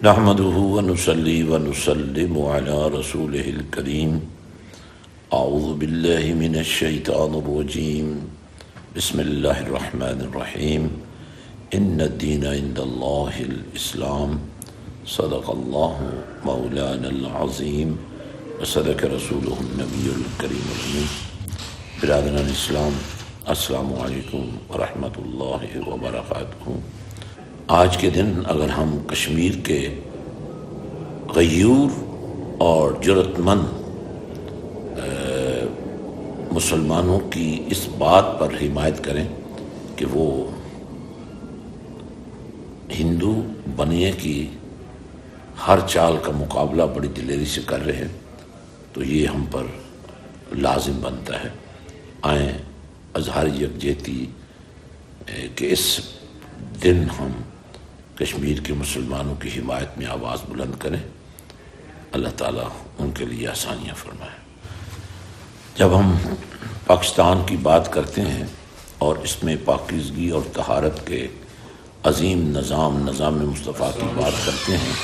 نحمده ونصلي ونسلم على رسوله الكريم. اعوذ بالله من الشيطان الرجيم. بسم الله الرحمن الرحيم. ان الدين عند الله الاسلام. صدق الله مولانا العظيم وصدق رسوله النبي الكريم الامين. برادران اسلام، السلام علیکم ورحمۃ اللہ وبرکاتہ. آج کے دن اگر ہم کشمیر کے غیور اور جرأت مند مسلمانوں کی اس بات پر حمایت کریں کہ وہ ہندو بننے کی ہر چال کا مقابلہ بڑی دلیری سے کر رہے ہیں، تو یہ ہم پر لازم بنتا ہے. آئیں اظہار یکجہتی کہ اس دن ہم کشمیر کے مسلمانوں کی حمایت میں آواز بلند کریں. اللہ تعالیٰ ان کے لیے آسانیاں فرمائے. جب ہم پاکستان کی بات کرتے ہیں اور اس میں پاکیزگی اور طہارت کے عظیم نظام مصطفیٰ کی بات کرتے ہیں،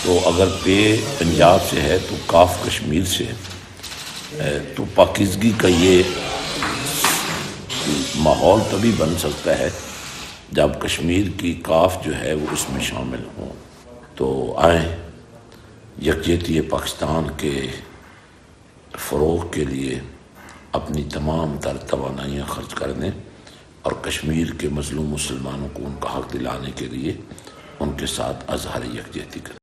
تو اگر پے پنجاب سے ہے تو کاف کشمیر سے تو پاکیزگی کا یہ ماحول تبھی بن سکتا ہے جب کشمیر کی کاف جو ہے وہ اس میں شامل ہوں. تو آئیں یکجہتی پاکستان کے فروغ کے لیے اپنی تمام تر توانائیاں خرچ کر دیں اور کشمیر کے مظلوم مسلمانوں کو ان کا حق دلانے کے لیے ان کے ساتھ اظہار یکجہتی کریں.